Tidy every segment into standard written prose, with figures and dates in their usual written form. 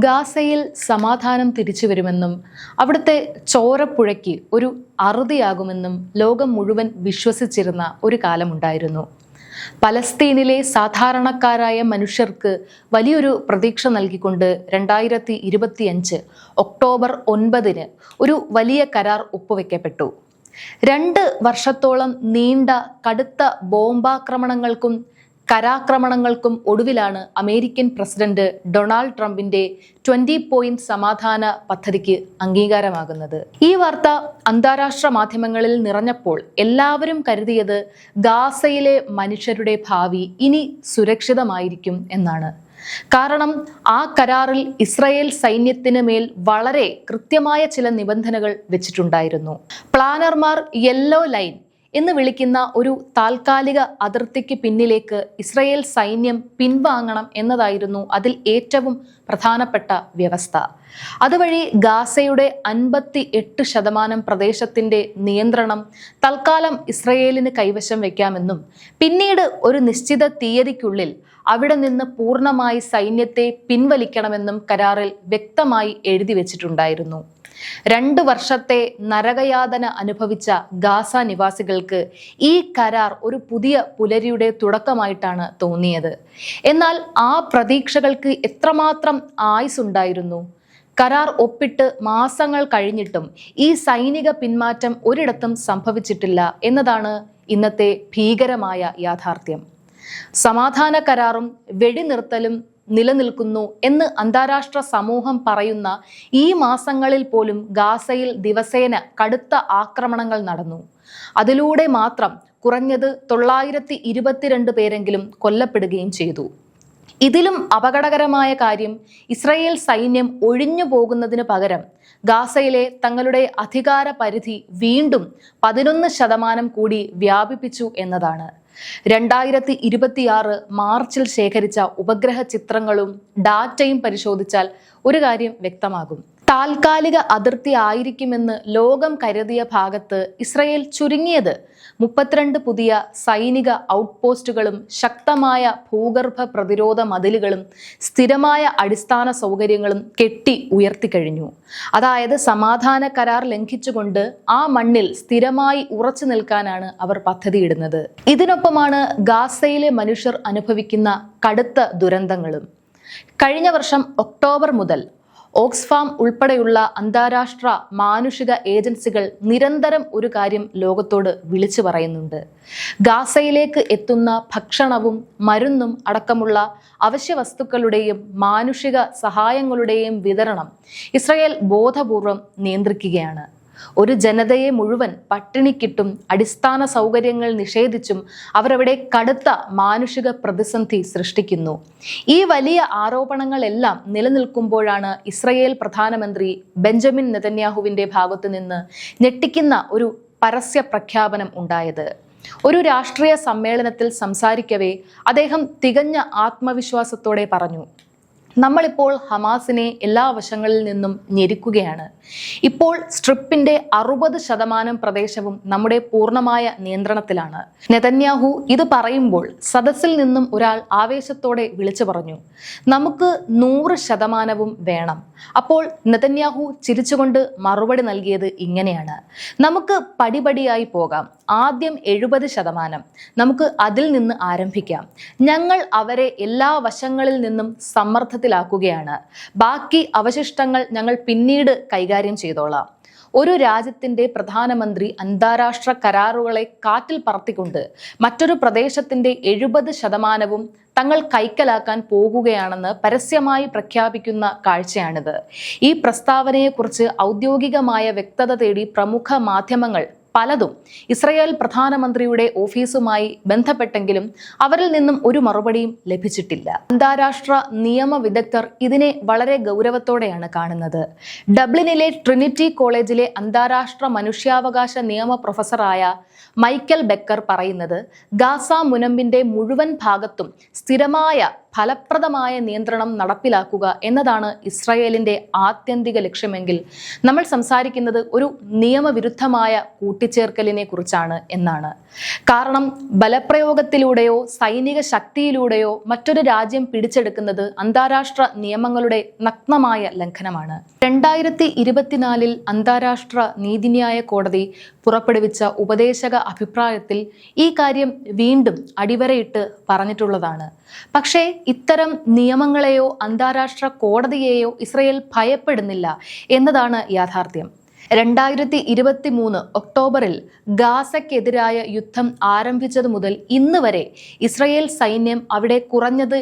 ഗാസയിൽ സമാധാനം തിരിച്ചുവരുമെന്നും അവിടുത്തെ ചോരപ്പുഴയ്ക്ക് ഒരു അറുതിയാകുമെന്നും ലോകം മുഴുവൻ വിശ്വസിച്ചിരുന്ന ഒരു കാലമുണ്ടായിരുന്നു. പലസ്തീനിലെ സാധാരണക്കാരായ മനുഷ്യർക്ക് വലിയൊരു പ്രതീക്ഷ നൽകിക്കൊണ്ട് 2025 ഒക്ടോബർ 9 ഒരു വലിയ കരാർ ഒപ്പുവെക്കപ്പെട്ടു. 2 വർഷത്തോളം നീണ്ട കടുത്ത ബോംബാക്രമണങ്ങൾക്കും കരാക്രമണങ്ങൾക്കും ഒടുവിലാണ് അമേരിക്കൻ പ്രസിഡന്റ് ഡൊണാൾഡ് ട്രംപിന്റെ 20 പോയിന്റ് സമാധാന പദ്ധതിക്ക് അംഗീകാരമാകുന്നത്. ഈ വാർത്ത അന്താരാഷ്ട്ര മാധ്യമങ്ങളിൽ നിറഞ്ഞപ്പോൾ എല്ലാവരും കരുതിയത് ഗാസയിലെ മനുഷ്യരുടെ ഭാവി ഇനി സുരക്ഷിതമായിരിക്കും എന്നാണ്. കാരണം ആ കരാറിൽ ഇസ്രായേൽ സൈന്യത്തിന് മേൽ വളരെ കൃത്യമായ ചില നിബന്ധനകൾ വെച്ചിട്ടുണ്ടായിരുന്നു. പ്ലാനർമാർ യെല്ലോ ലൈൻ എന്ന് വിളിക്കുന്ന ഒരു താൽക്കാലിക അതിർത്തിക്ക് പിന്നിലേക്ക് ഇസ്രായേൽ സൈന്യം പിൻവാങ്ങണം എന്നതായിരുന്നു അതിൽ ഏറ്റവും പ്രധാനപ്പെട്ട വ്യവസ്ഥ. അതുവഴി ഗാസയുടെ 58% പ്രദേശത്തിന്റെ നിയന്ത്രണം തൽക്കാലം ഇസ്രായേലിന് കൈവശം വയ്ക്കാമെന്നും പിന്നീട് ഒരു നിശ്ചിത തീയതിക്കുള്ളിൽ അവിടെ നിന്ന് പൂർണ്ണമായി സൈന്യത്തെ പിൻവലിക്കണമെന്നും കരാറിൽ വ്യക്തമായി എഴുതി വെച്ചിട്ടുണ്ടായിരുന്നു. 2 വർഷത്തെ നരകയാതന അനുഭവിച്ച ഗാസ നിവാസികൾക്ക് ഈ കരാർ ഒരു പുതിയ പുലരിയുടെ തുടക്കമായിട്ടാണ് തോന്നിയത്. എന്നാൽ ആ പ്രതീക്ഷകൾക്ക് എത്രമാത്രം ആയുസ്സുണ്ടായിരുന്നു? കരാർ ഒപ്പിട്ട് മാസങ്ങൾ കഴിഞ്ഞിട്ടും ഈ സൈനിക പിന്മാറ്റം ഒരിടത്തും സംഭവിച്ചിട്ടില്ല എന്നതാണ് ഇന്നത്തെ ഭീകരമായ യാഥാർത്ഥ്യം. സമാധാന കരാറും വെടിനിർത്തലും നിലനിൽക്കുന്നു എന്ന് അന്താരാഷ്ട്ര സമൂഹം പറയുന്ന ഈ മാസങ്ങളിൽ പോലും ഗാസയിൽ ദിവസേന കടുത്ത ആക്രമണങ്ങൾ നടന്നു. അതിലൂടെ മാത്രം കുറഞ്ഞത് 922 പേരെങ്കിലും കൊല്ലപ്പെടുകയും ചെയ്തു. ഇതിലും അപകടകരമായ കാര്യം ഇസ്രായേൽ സൈന്യം ഒഴിഞ്ഞു പോകുന്നതിന് പകരം ഗാസയിലെ തങ്ങളുടെ അധികാര പരിധി വീണ്ടും 11% കൂടി വ്യാപിപ്പിച്ചു എന്നതാണ്. 2026 മാർച്ചിൽ ശേഖരിച്ച ഉപഗ്രഹ ചിത്രങ്ങളും ഡാറ്റയും പരിശോധിച്ചാൽ ഒരു കാര്യം വ്യക്തമാകും. താൽക്കാലിക അതിർത്തി ആയിരിക്കുമെന്ന് ലോകം കരുതിയ ഭാഗത്ത് ഇസ്രായേൽ ചുരുങ്ങിയത് 32 പുതിയ സൈനിക ഔട്ട്പോസ്റ്റുകളും ശക്തമായ ഭൂഗർഭ പ്രതിരോധ മതിലുകളും സ്ഥിരമായ അടിസ്ഥാന സൗകര്യങ്ങളും കെട്ടി ഉയർത്തിക്കഴിഞ്ഞു. അതായത് സമാധാന കരാർ ലംഘിച്ചുകൊണ്ട് ആ മണ്ണിൽ സ്ഥിരമായി ഉറച്ചു നിൽക്കാനാണ് അവർ പദ്ധതിയിടുന്നത്. ഇതിനൊപ്പമാണ് ഗാസയിലെ മനുഷ്യർ അനുഭവിക്കുന്ന കടുത്ത ദുരന്തങ്ങളും. കഴിഞ്ഞ വർഷം ഒക്ടോബർ മുതൽ ഓക്സ്ഫാം ഉൾപ്പെടെയുള്ള അന്താരാഷ്ട്ര മാനുഷിക ഏജൻസികൾ നിരന്തരം ഒരു കാര്യം ലോകത്തോട് വിളിച്ചു പറയുന്നുണ്ട്. ഗാസയിലേക്ക് എത്തുന്ന ഭക്ഷണവും മരുന്നും അടക്കമുള്ള അവശ്യ വസ്തുക്കളുടെയും മാനുഷിക സഹായങ്ങളുടെയും വിതരണം ഇസ്രായേൽ ബോധപൂർവം നിയന്ത്രിക്കുകയാണ്. ഒരു ജനതയെ മുഴുവൻ പട്ടിണിക്കിട്ടും അടിസ്ഥാന സൗകര്യങ്ങൾ നിഷേധിച്ചും അവരവിടെ കടുത്ത മാനുഷിക പ്രതിസന്ധി സൃഷ്ടിക്കുന്നു. ഈ വലിയ ആരോപണങ്ങളെല്ലാം നിലനിൽക്കുമ്പോഴാണ് ഇസ്രായേൽ പ്രധാനമന്ത്രി ബെഞ്ചമിൻ നെതന്യാഹുവിന്റെ ഭാഗത്തു നിന്ന് ഞെട്ടിക്കുന്ന ഒരു പരസ്യ പ്രഖ്യാപനം ഉണ്ടായത്. ഒരു രാഷ്ട്രീയ സമ്മേളനത്തിൽ സംസാരിക്കവേ അദ്ദേഹം തികഞ്ഞ ആത്മവിശ്വാസത്തോടെ പറഞ്ഞു, നമ്മളിപ്പോൾ ഹമാസിനെ എല്ലാ വശങ്ങളിൽ നിന്നും ഞെരുക്കുകയാണ്. ഇപ്പോൾ സ്ട്രിപ്പിന്റെ 60% പ്രദേശവും നമ്മുടെ പൂർണ്ണമായ നിയന്ത്രണത്തിലാണ്. നെതന്യാഹു ഇത് പറയുമ്പോൾ സദസ്സിൽ നിന്നും ഒരാൾ ആവേശത്തോടെ വിളിച്ചു പറഞ്ഞു, നമുക്ക് 100% വേണം. അപ്പോൾ നെതന്യാഹു ചിരിച്ചുകൊണ്ട് മറുപടി നൽകിയത് ഇങ്ങനെയാണ്, നമുക്ക് പടിപടിയായി പോകാം. ആദ്യം 70%, നമുക്ക് അതിൽ നിന്ന് ആരംഭിക്കാം. ഞങ്ങൾ അവരെ എല്ലാ വശങ്ങളിൽ നിന്നും സമ്മർദ്ദത്തിലാക്കുകയാണ്. ബാക്കി അവശിഷ്ടങ്ങൾ ഞങ്ങൾ പിന്നീട് കൈകാര്യം ചെയ്തോളാം. ഒരു രാജ്യത്തിന്റെ പ്രധാനമന്ത്രി അന്താരാഷ്ട്ര കരാറുകളെ കാറ്റിൽ പറത്തിക്കൊണ്ട് മറ്റൊരു പ്രദേശത്തിന്റെ 70% തങ്ങൾ കൈക്കലാക്കാൻ പോകുകയാണെന്ന് പരസ്യമായി പ്രഖ്യാപിക്കുന്ന കാഴ്ചയാണിത്. ഈ പ്രസ്താവനയെക്കുറിച്ച് ഔദ്യോഗികമായ വ്യക്തത തേടി പ്രമുഖ മാധ്യമങ്ങൾ പലതും ഇസ്രായേൽ പ്രധാനമന്ത്രിയുടെ ഓഫീസുമായി ബന്ധപ്പെട്ടെങ്കിലും അവരിൽ നിന്നും ഒരു മറുപടിയും ലഭിച്ചിട്ടില്ല. അന്താരാഷ്ട്ര നിയമ വിദഗ്ധർ ഇതിനെ വളരെ ഗൗരവത്തോടെയാണ് കാണുന്നത്. ഡബ്ലിനിലെ ട്രിനിറ്റി കോളേജിലെ അന്താരാഷ്ട്ര മനുഷ്യാവകാശ നിയമ പ്രൊഫസറായ മൈക്കൽ ബെക്കർ പറയുന്നത്, ഗാസ മുനമ്പിന്റെ മുഴുവൻ ഭാഗത്തും സ്ഥിരമായ ഫലപ്രദമായ നിയന്ത്രണം നടപ്പിലാക്കുക എന്നതാണ് ഇസ്രായേലിന്റെ ആത്യന്തിക ലക്ഷ്യമെങ്കിൽ നമ്മൾ സംസാരിക്കുന്നത് ഒരു നിയമവിരുദ്ധമായ കൂട്ടിച്ചേർക്കലിനെ കുറിച്ചാണ് എന്നാണ്. കാരണം ബലപ്രയോഗത്തിലൂടെയോ സൈനിക ശക്തിയിലൂടെയോ മറ്റൊരു രാജ്യം പിടിച്ചെടുക്കുന്നത് അന്താരാഷ്ട്ര നിയമങ്ങളുടെ നഗ്നമായ ലംഘനമാണ്. 2024 അന്താരാഷ്ട്ര നീതിന്യായ കോടതി പുറപ്പെടുവിച്ച ഉപദേശക അഭിപ്രായത്തിൽ ഈ കാര്യം വീണ്ടും അടിവരയിട്ട് പറഞ്ഞിട്ടുള്ളതാണ്. പക്ഷേ ഇത്തരം നിയമങ്ങളെയോ അന്താരാഷ്ട്ര കോടതിയെയോ ഇസ്രയേൽ ഭയപ്പെടുന്നില്ല എന്നതാണ് യാഥാർത്ഥ്യം. 2023 ഒക്ടോബറിൽ ഗാസയ്ക്കെതിരായ യുദ്ധം ആരംഭിച്ചതു മുതൽ ഇന്ന് വരെ ഇസ്രയേൽ സൈന്യം അവിടെ കുറഞ്ഞത്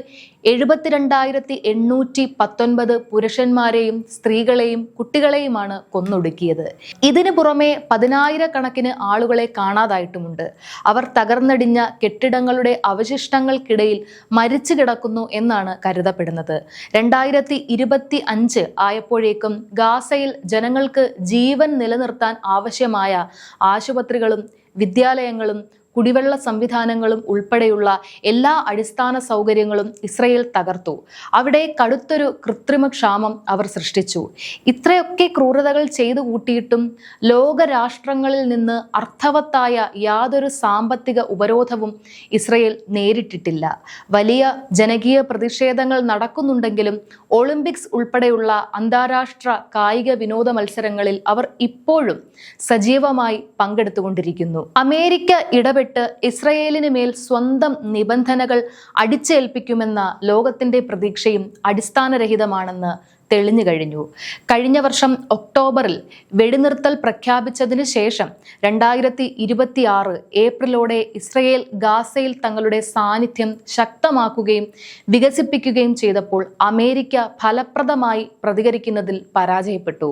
72,819 പുരുഷന്മാരെയും സ്ത്രീകളെയും കുട്ടികളെയുമാണ് കൊന്നൊടുക്കിയത്. ഇതിനു പുറമെ 10,000-കണക്കിന് ആളുകളെ കാണാതായിട്ടുമുണ്ട്. അവർ തകർന്നടിഞ്ഞ കെട്ടിടങ്ങളുടെ അവശിഷ്ടങ്ങൾക്കിടയിൽ മരിച്ചു കിടക്കുന്നു എന്നാണ് കരുതപ്പെടുന്നത്. 2025 ആയപ്പോഴേക്കും ഗാസയിൽ ജനങ്ങൾക്ക് ജീവൻ നിലനിർത്താൻ ആവശ്യമായ ആശുപത്രികളും വിദ്യാലയങ്ങളും കുടിവെള്ള സംവിധാനങ്ങളും ഉൾപ്പെടെയുള്ള എല്ലാ അടിസ്ഥാന സൗകര്യങ്ങളും ഇസ്രയേൽ തകർത്തു. അവിടെ കടുത്തൊരു കൃത്രിമക്ഷാമം അവർ സൃഷ്ടിച്ചു. ഇത്രയൊക്കെ ക്രൂരതകൾ ചെയ്തു കൂട്ടിയിട്ടും ലോകരാഷ്ട്രങ്ങളിൽ നിന്ന് അർത്ഥവത്തായ യാതൊരു സാമ്പത്തിക ഉപരോധവും ഇസ്രയേൽ നേരിട്ടിട്ടില്ല. വലിയ ജനകീയ പ്രതിഷേധങ്ങൾ നടക്കുന്നുണ്ടെങ്കിലും ഒളിമ്പിക്സ് ഉൾപ്പെടെയുള്ള അന്താരാഷ്ട്ര കായിക വിനോദ മത്സരങ്ങളിൽ അവർ ഇപ്പോഴും സജീവമായി പങ്കെടുത്തുകൊണ്ടിരിക്കുന്നു. അമേരിക്ക ഇടപെട്ട് ഇസ്രയേലിന് മേൽ സ്വന്തം നിബന്ധനകൾ അടിച്ചേൽപ്പിക്കുമെന്ന ലോകത്തിന്റെ പ്രതീക്ഷയും അടിസ്ഥാനരഹിതമാണെന്ന് തെളിഞ്ഞു കഴിഞ്ഞു. കഴിഞ്ഞ വർഷം ഒക്ടോബറിൽ വെടിനിർത്തൽ പ്രഖ്യാപിച്ചതിന് ശേഷം 2026 ഏപ്രിലോടെ ഇസ്രയേൽ ഗാസയിൽ തങ്ങളുടെ സാന്നിധ്യം ശക്തമാക്കുകയും വികസിപ്പിക്കുകയും ചെയ്തപ്പോൾ അമേരിക്ക ഫലപ്രദമായി പ്രതികരിക്കുന്നതിൽ പരാജയപ്പെട്ടു.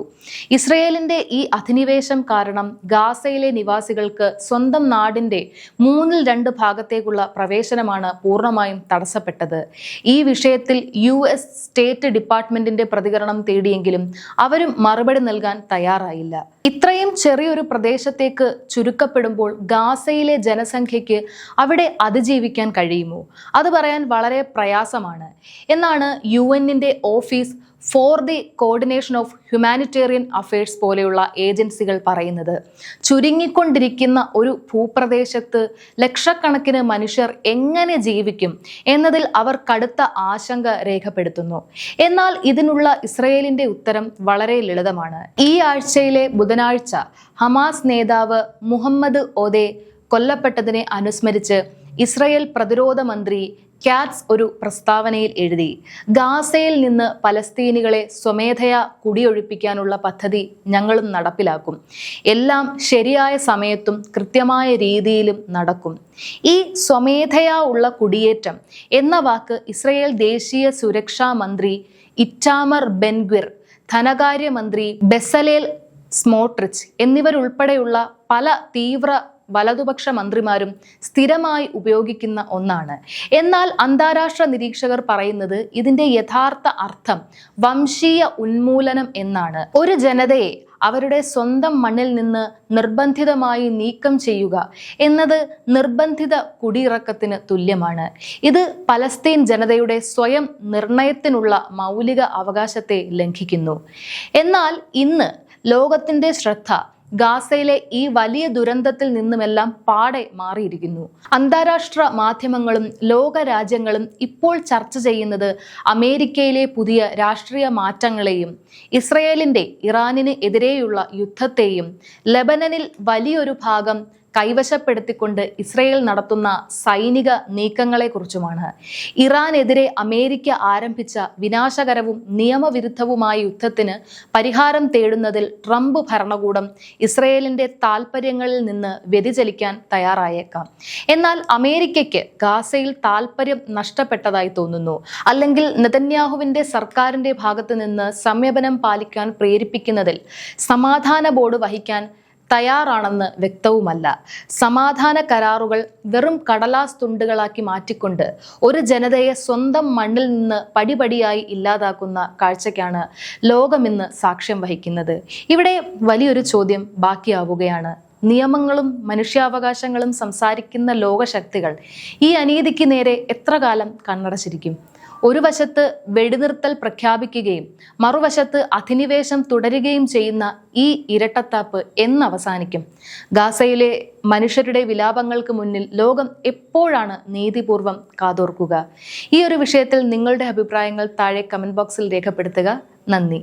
ഇസ്രയേലിന്റെ ഈ അധിനിവേശം കാരണം ഗാസയിലെ നിവാസികൾക്ക് സ്വന്തം നാടിന്റെ 2/3 ഭാഗത്തേക്കുള്ള പ്രവേശനമാണ് പൂർണ്ണമായും തടസ്സപ്പെട്ടത്. ഈ വിഷയത്തിൽ US സ്റ്റേറ്റ് ഡിപ്പാർട്ട്മെന്റിന്റെ പ്രതികരണം തേടിയെങ്കിലും അവരും മറുപടി നൽകാൻ തയ്യാറായില്ല. ഇത്രയും ചെറിയൊരു പ്രദേശത്തേക്ക് ചുരുക്കപ്പെടുമ്പോൾ ഗാസയിലെ ജനസംഖ്യയ്ക്ക് അവിടെ അതിജീവിക്കാൻ കഴിയുമോ? അത് പറയാൻ വളരെ പ്രയാസമാണ് എന്നാണ് UN-ന്റെ office for the coordination of humanitarian affairs പോലെയുള്ള ഏജൻസികൾ പറയുന്നത്. ചുരുങ്ങിക്കൊണ്ടിരിക്കുന്ന ഒരു ഭൂപ്രദേശത്ത് ലക്ഷക്കണക്കിന് മനുഷ്യർ എങ്ങനെ ജീവിക്കും എന്നതിൽ അവർ കടുത്ത ആശങ്ക രേഖപ്പെടുത്തുന്നു. എന്നാൽ ഇതിനുള്ള ഇസ്രയേലിന്റെ ഉത്തരം വളരെ ലളിതമാണ്. ഈ ആഴ്ചയിലെ ബുധനാഴ്ച ഹമാസ് നേതാവ് മുഹമ്മദ് ഒദെ കൊല്ലപ്പെട്ടതിനെ അനുസ്മരിച്ച് ഇസ്രയേൽ പ്രതിരോധ മന്ത്രി കാറ്റ്സ് ഒരു പ്രസ്താവനയിൽ എഴുതി, ഗാസയിൽ നിന്ന് പലസ്തീനികളെ സ്വമേധയാ കുടിയൊഴിപ്പിക്കാനുള്ള പദ്ധതി ഞങ്ങളും നടപ്പിലാക്കും. എല്ലാം ശരിയായ സമയത്തും കൃത്യമായ രീതിയിലും നടക്കും. ഈ സ്വമേധയാ ഉള്ള കുടിയേറ്റം എന്ന വാക്ക് ഇസ്രയേൽ ദേശീയ സുരക്ഷാ മന്ത്രി ഇറ്റാമർ ബെൻഗ്വിർ, ധനകാര്യമന്ത്രി ബെസലേൽ സ്മോട്രിച്ച് എന്നിവരുൾപ്പെടെയുള്ള പല തീവ്ര വലതുപക്ഷ മന്ത്രിമാരും സ്ഥിരമായി ഉപയോഗിക്കുന്ന ഒന്നാണ്. എന്നാൽ അന്താരാഷ്ട്ര നിരീക്ഷകർ പറയുന്നത് ഇതിന്റെ യഥാർത്ഥ അർത്ഥം വംശീയ ഉന്മൂലനം എന്നാണ്. ഒരു ജനതയെ അവരുടെ സ്വന്തം മണ്ണിൽ നിന്ന് നിർബന്ധിതമായി നീക്കം ചെയ്യുക എന്നത് നിർബന്ധിത കുടിയിറക്കത്തിന് തുല്യമാണ്. ഇത് പലസ്തീൻ ജനതയുടെ സ്വയം നിർണയത്തിനുള്ള മൗലിക അവകാശത്തെ ലംഘിക്കുന്നു. എന്നാൽ ഇന്ന് ലോകത്തിന്റെ ശ്രദ്ധ ഗാസയിലെ ഈ വലിയ ദുരന്തത്തിൽ നിന്നുമെല്ലാം പാടെ മാറിയിരിക്കുന്നു. അന്താരാഷ്ട്ര മാധ്യമങ്ങളും ലോകരാജ്യങ്ങളും ഇപ്പോൾ ചർച്ച ചെയ്യുന്നത് അമേരിക്കയിലെ പുതിയ രാഷ്ട്രീയ മാറ്റങ്ങളെയും ഇസ്രയേലിന്റെ ഇറാനിന് എതിരെയുള്ള യുദ്ധത്തെയും ലെബനനിൽ വലിയൊരു ഭാഗം കൈവശപ്പെടുത്തിക്കൊണ്ട് ഇസ്രയേൽ നടത്തുന്ന സൈനിക നീക്കങ്ങളെക്കുറിച്ചുമാണ്. ഇറാനെതിരെ അമേരിക്ക ആരംഭിച്ച വിനാശകരവും നിയമവിരുദ്ധവുമായ യുദ്ധത്തിന് പരിഹാരം തേടുന്നതിൽ ട്രംപ് ഭരണകൂടം ഇസ്രയേലിന്റെ താൽപ്പര്യങ്ങളിൽ നിന്ന് വ്യതിചലിക്കാൻ തയ്യാറായേക്കാം. എന്നാൽ അമേരിക്കയ്ക്ക് ഗാസയിൽ താൽപ്പര്യം നഷ്ടപ്പെട്ടതായി തോന്നുന്നു. അല്ലെങ്കിൽ നെതന്യാഹുവിന്റെ സർക്കാരിന്റെ ഭാഗത്ത് നിന്ന് സംയമനം പാലിക്കാൻ പ്രേരിപ്പിക്കുന്നതിൽ സമാധാന ബോർഡ് വഹിക്കാൻ തയ്യാറാണെന്ന് വ്യക്തവുമല്ല. സമാധാന കരാറുകൾ വെറും കടലാസ് തുണ്ടുകളാക്കി മാറ്റിക്കൊണ്ട് ഒരു ജനതയെ സ്വന്തം മണ്ണിൽ നിന്ന് പടിപടിയായി ഇല്ലാതാക്കുന്ന കാഴ്ചയ്ക്കാണ് ലോകമിന്ന് സാക്ഷ്യം വഹിക്കുന്നത്. ഇവിടെ വലിയൊരു ചോദ്യം ബാക്കിയാവുകയാണ്. നിയമങ്ങളും മനുഷ്യാവകാശങ്ങളും സംസാരിക്കുന്ന ലോകശക്തികൾ ഈ അനീതിക്ക് നേരെ എത്ര കാലം കണ്ണടച്ചിരിക്കും? ഒരു വശത്ത് വെടിനിർത്തൽ പ്രഖ്യാപിക്കുകയും മറുവശത്ത് അധിനിവേശം തുടരുകയും ചെയ്യുന്ന ഈ ഇരട്ടത്താപ്പ് എന്നവസാനിക്കും? ഗാസയിലെ മനുഷ്യരുടെ വിലാപങ്ങൾക്ക് മുന്നിൽ ലോകം എപ്പോഴാണ് നീതിപൂർവം കാതോർക്കുക? ഈ ഒരു വിഷയത്തിൽ നിങ്ങളുടെ അഭിപ്രായങ്ങൾ താഴെ കമന്റ് ബോക്സിൽ രേഖപ്പെടുത്തുക. നന്ദി.